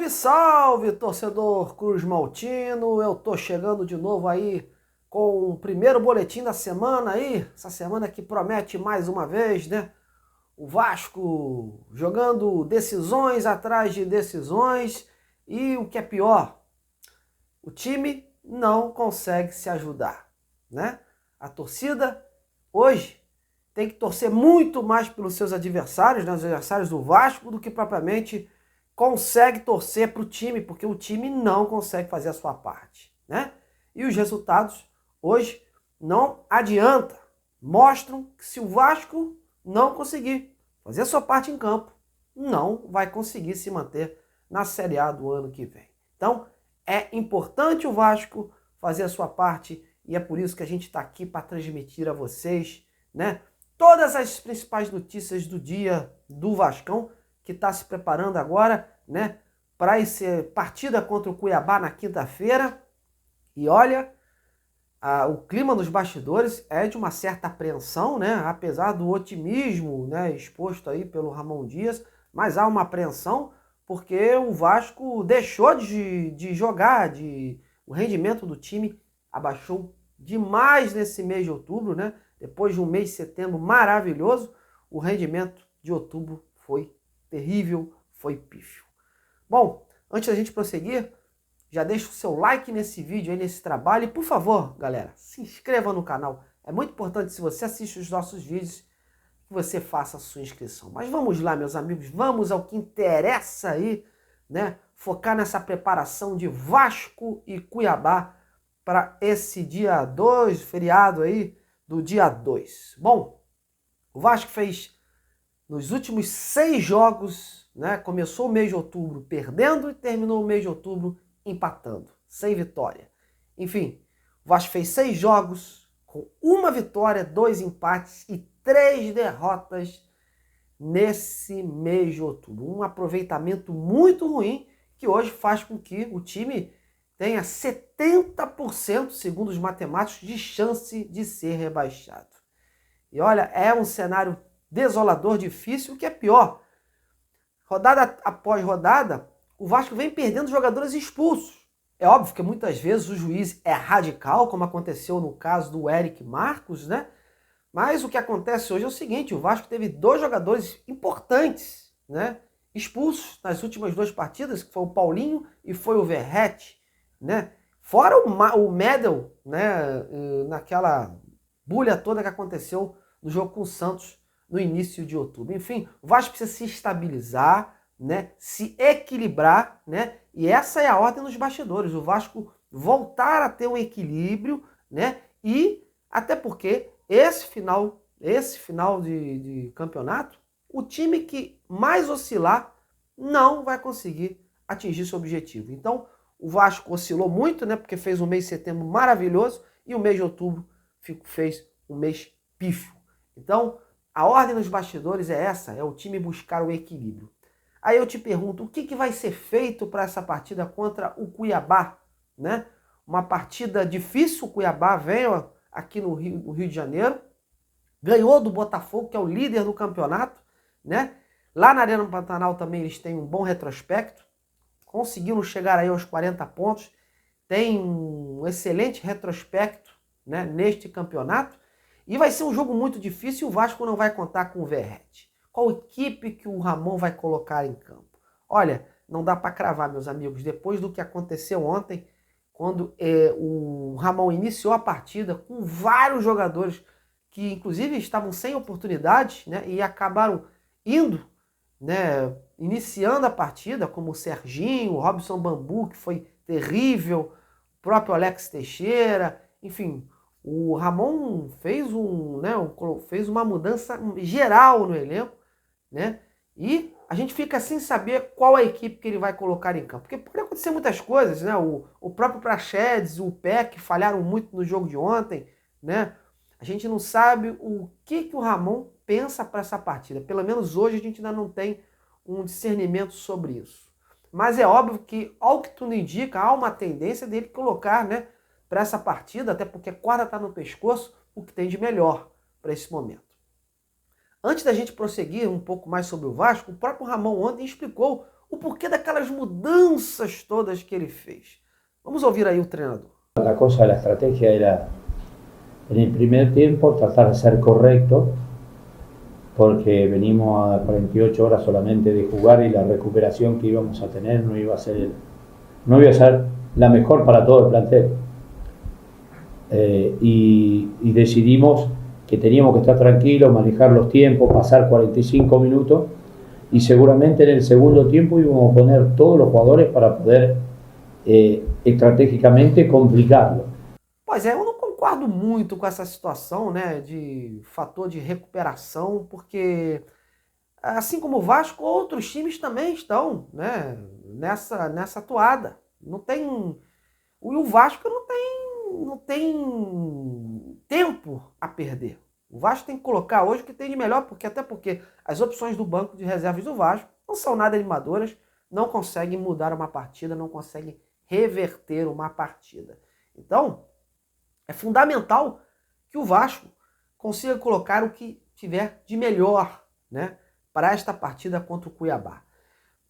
Salve, salve, torcedor Cruz Maltino! Eu tô chegando de novo aí com o primeiro boletim da semana aí, essa semana que promete mais uma vez, né? O Vasco jogando decisões atrás de decisões e o que é pior, o time não consegue se ajudar, né? A torcida hoje tem que torcer muito mais pelos seus adversários, né, os adversários do Vasco, do que propriamente consegue torcer para o time, porque o time não consegue fazer a sua parte, né? E os resultados hoje não adianta, mostram que se o Vasco não conseguir fazer a sua parte em campo, não vai conseguir se manter na Série A do ano que vem. Então, é importante o Vasco fazer a sua parte e é por isso que a gente está aqui para transmitir a vocês, né, todas as principais notícias do dia do Vascão, que está se preparando agora, né, para essa partida contra o Cuiabá na quinta-feira. E olha, o clima nos bastidores é de uma certa apreensão, né, apesar do otimismo, né, exposto aí pelo Ramon Dias, mas há uma apreensão porque o Vasco deixou de jogar, o rendimento do time abaixou demais nesse mês de outubro, né? Depois de um mês de setembro maravilhoso, o rendimento de outubro foi terrível, foi pífio. Bom, antes da gente prosseguir, já deixa o seu like nesse vídeo, aí nesse trabalho. E por favor, galera, se inscreva no canal. É muito importante, se você assiste os nossos vídeos, que você faça a sua inscrição. Mas vamos lá, meus amigos, vamos ao que interessa aí, né? Focar nessa preparação de Vasco e Cuiabá para esse dia 2, feriado aí do dia 2. Bom, o Vasco fez nos últimos 6 jogos, né? Começou o mês de outubro perdendo e terminou o mês de outubro empatando, sem vitória. Enfim, o Vasco fez 6 jogos com 1 vitória, 2 empates e 3 derrotas nesse mês de outubro. Um aproveitamento muito ruim que hoje faz com que o time tenha 70%, segundo os matemáticos, de chance de ser rebaixado. E olha, é um cenário desolador, difícil, o que é pior. Rodada após rodada, o Vasco vem perdendo jogadores expulsos. É óbvio que muitas vezes o juiz é radical, como aconteceu no caso do Eric Marcos, né? Mas o que acontece hoje é o seguinte, o Vasco teve 2 jogadores importantes, né, expulsos nas últimas 2 partidas, que foi o Paulinho e foi o Verratti, né? Fora o Medel, né, naquela bulha toda que aconteceu no jogo com o Santos no início de outubro. Enfim, o Vasco precisa se estabilizar, né, se equilibrar, né? E essa é a ordem nos bastidores, o Vasco voltar a ter um equilíbrio, né? E até porque esse final de campeonato, o time que mais oscilar não vai conseguir atingir seu objetivo. Então, o Vasco oscilou muito, né? Porque fez um mês de setembro maravilhoso e o mês de outubro fez um mês pífio. Então, a ordem nos bastidores é essa, é o time buscar o equilíbrio. Aí eu te pergunto, o que vai ser feito para essa partida contra o Cuiabá, né? Uma partida difícil, o Cuiabá veio aqui no Rio de Janeiro, ganhou do Botafogo, que é o líder do campeonato, né? Lá na Arena Pantanal também eles têm um bom retrospecto, conseguiram chegar aí aos 40 pontos, tem um excelente retrospecto, né, neste campeonato, e vai ser um jogo muito difícil e o Vasco não vai contar com o Verratti. Qual equipe que o Ramon vai colocar em campo? Olha, não dá para cravar, meus amigos, depois do que aconteceu ontem, quando o Ramon iniciou a partida com vários jogadores que inclusive estavam sem oportunidades, né, e acabaram indo, né, iniciando a partida, como o Serginho, o Robson Bambu, que foi terrível, o próprio Alex Teixeira, enfim, o Ramon fez, fez uma mudança geral no elenco, né, e a gente fica sem saber qual a equipe que ele vai colocar em campo. Porque pode acontecer muitas coisas, né? O próprio Praxedes, o Peck falharam muito no jogo de ontem, né? A gente não sabe o que o Ramon pensa para essa partida. Pelo menos hoje a gente ainda não tem um discernimento sobre isso. Mas é óbvio que, ao que tudo indica, há uma tendência dele colocar, né, para essa partida, até porque a corda está no pescoço, o que tem de melhor para esse momento. Antes da gente prosseguir um pouco mais sobre o Vasco, o próprio Ramon ontem explicou o porquê daquelas mudanças todas que ele fez. Vamos ouvir aí o treinador. La cosa de la estrategia era, en el primer tiempo, tratar de ser correcto, porque venimos a 48 horas solamente de jugar y la recuperación que íbamos a tener no iba a ser la mejor para todo el plantel. Y decidimos que teníamos que estar tranquilos, manejar los tiempos, pasar 45 minutos y seguramente en el segundo tiempo íbamos a poner todos los jugadores para poder estratégicamente complicarlo. Pois é, eu não concordo muito com essa situação, né, de fator de recuperação, porque assim como o Vasco, outros times também estão, né, nessa toada. Não tem, o Vasco não tem tempo a perder. O Vasco tem que colocar hoje o que tem de melhor, até porque as opções do banco de reservas do Vasco não são nada animadoras, não conseguem mudar uma partida, não conseguem reverter uma partida. Então, é fundamental que o Vasco consiga colocar o que tiver de melhor, né, para esta partida contra o Cuiabá.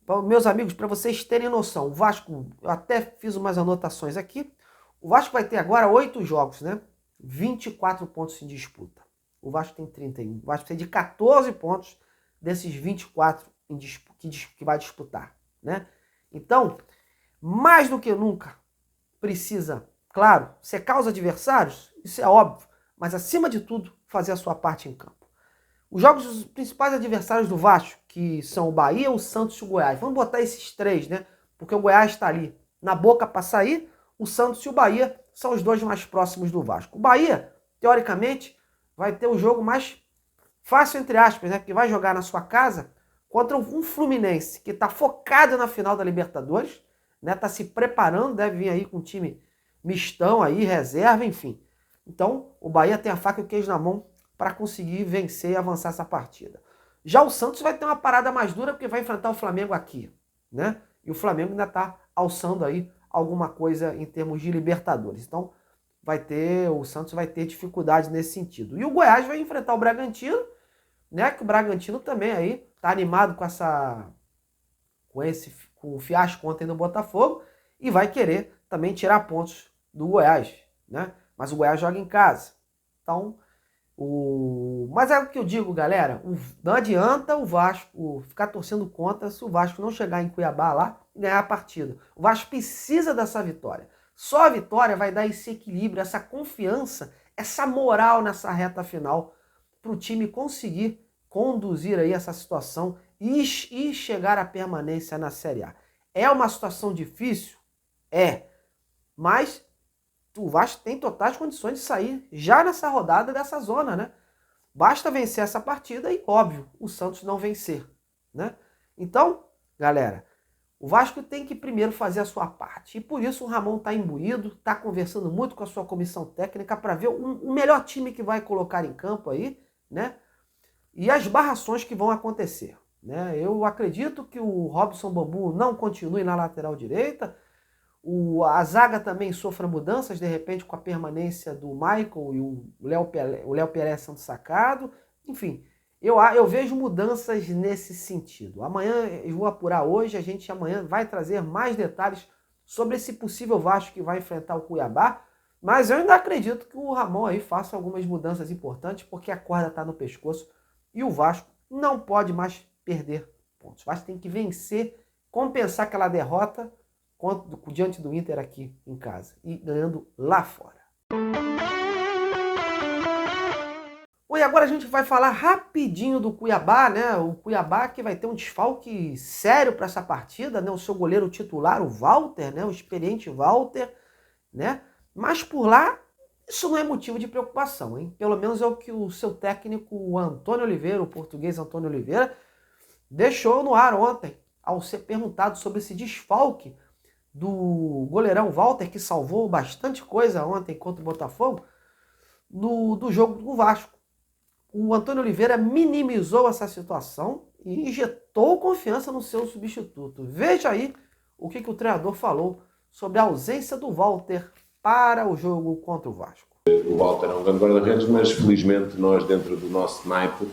Então, meus amigos, para vocês terem noção, o Vasco, eu até fiz umas anotações aqui, o Vasco vai ter agora 8 jogos, né? 24 pontos em disputa. O Vasco tem 31. O Vasco precisa de 14 pontos desses 24 que vai disputar, né? Então, mais do que nunca, precisa, claro, secar os adversários, isso é óbvio, mas acima de tudo, fazer a sua parte em campo. Os jogos dos principais adversários do Vasco, que são o Bahia, o Santos e o Goiás. Vamos botar esses 3, né? Porque o Goiás está ali na boca para sair, o Santos e o Bahia são os 2 mais próximos do Vasco. O Bahia, teoricamente, vai ter o jogo mais fácil, entre aspas, né? Porque vai jogar na sua casa contra um Fluminense que está focado na final da Libertadores, né? Está se preparando, deve vir aí com um time mistão aí, reserva, enfim. Então, o Bahia tem a faca e o queijo na mão para conseguir vencer e avançar essa partida. Já o Santos vai ter uma parada mais dura porque vai enfrentar o Flamengo aqui, né? E o Flamengo ainda está alçando aí alguma coisa em termos de Libertadores. Então, o Santos vai ter dificuldade nesse sentido. E o Goiás vai enfrentar o Bragantino, né? Que o Bragantino também aí tá animado com o fiasco ontem no Botafogo e vai querer também tirar pontos do Goiás, né? Mas o Goiás joga em casa. Então, mas é o que eu digo, galera, não adianta o Vasco ficar torcendo contra se o Vasco não chegar em Cuiabá lá e ganhar a partida. O Vasco precisa dessa vitória. Só a vitória vai dar esse equilíbrio, essa confiança, essa moral nessa reta final para o time conseguir conduzir aí essa situação e chegar à permanência na Série A. É uma situação difícil? É. Mas o Vasco tem totais condições de sair já nessa rodada dessa zona, né? Basta vencer essa partida e, óbvio, o Santos não vencer, né? Então, galera, o Vasco tem que primeiro fazer a sua parte. E por isso o Ramon está imbuído, está conversando muito com a sua comissão técnica para ver o melhor time que vai colocar em campo aí, né? E as barrações que vão acontecer, né? Eu acredito que o Robson Bambu não continue na lateral direita, a zaga também sofra mudanças, de repente, com a permanência do Michael e o Léo Pelé sendo sacado. Enfim, eu vejo mudanças nesse sentido. Amanhã, eu vou apurar hoje, a gente amanhã vai trazer mais detalhes sobre esse possível Vasco que vai enfrentar o Cuiabá. Mas eu ainda acredito que o Ramon aí faça algumas mudanças importantes, porque a corda está no pescoço e o Vasco não pode mais perder pontos. O Vasco tem que vencer, compensar aquela derrota diante do Inter aqui em casa e ganhando lá fora. Bom, e agora a gente vai falar rapidinho do Cuiabá, né? O Cuiabá que vai ter um desfalque sério para essa partida, né? O seu goleiro titular, o Walter, né? O experiente Walter, né? Mas por lá, isso não é motivo de preocupação, hein? Pelo menos é o que o seu técnico, o Antônio Oliveira, o português Antônio Oliveira, deixou no ar ontem, ao ser perguntado sobre esse desfalque do goleirão Walter, que salvou bastante coisa ontem contra o Botafogo, do jogo do Vasco. O Antônio Oliveira minimizou essa situação e injetou confiança no seu substituto. Veja aí o que o treinador falou sobre a ausência do Walter para o jogo contra o Vasco. O Walter é um grande guarda-redes, mas felizmente nós dentro do nosso naipe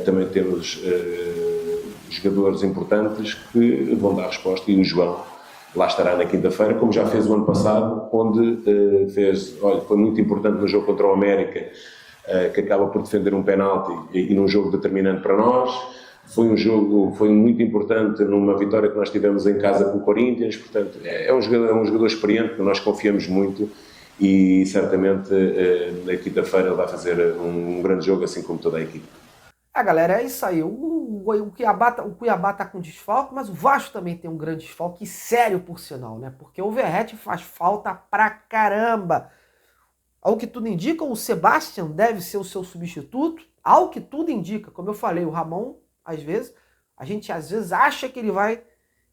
também temos jogadores importantes que vão dar resposta, e o João lá estará na quinta-feira, como já fez o ano passado, onde foi muito importante no jogo contra o América, que acaba por defender um penalti e num jogo determinante para nós. Foi muito importante numa vitória que nós tivemos em casa com o Corinthians. Portanto, é um jogador experiente, que nós confiamos muito, e certamente na quinta-feira ele vai fazer um grande jogo, assim como toda a equipe. Galera, é isso aí. O Cuiabá tá com desfalque, mas o Vasco também tem um grande desfalque, sério por sinal, né? Porque o Verratti faz falta pra caramba. Ao que tudo indica, o Sebastian deve ser o seu substituto. Ao que tudo indica, como eu falei, o Ramon, a gente às vezes acha que ele vai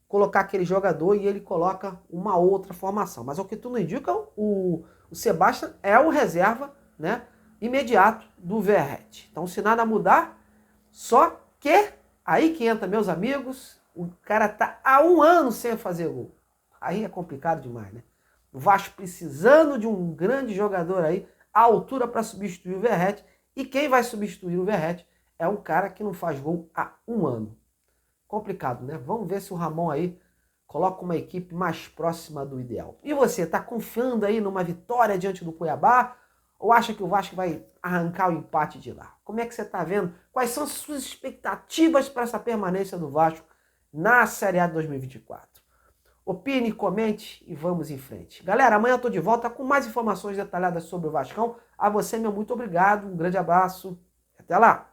colocar aquele jogador e ele coloca uma outra formação. Mas ao que tudo indica, o Sebastian é o reserva, né, imediato do Verratti. Então, se nada mudar, só que aí que entra, meus amigos, o cara tá há 1 ano sem fazer gol. Aí é complicado demais, né? O Vasco precisando de um grande jogador aí, à altura para substituir o Verratti. E quem vai substituir o Verratti é um cara que não faz gol há 1 ano. Complicado, né? Vamos ver se o Ramon aí coloca uma equipe mais próxima do ideal. E você, tá confiando aí numa vitória diante do Cuiabá? Ou acha que o Vasco vai arrancar o empate de lá? Como é que você tá vendo? Quais são as suas expectativas para essa permanência do Vasco na Série A de 2024? Opine, comente e vamos em frente. Galera, amanhã eu tô de volta com mais informações detalhadas sobre o Vascão. A você, meu muito obrigado, um grande abraço e até lá!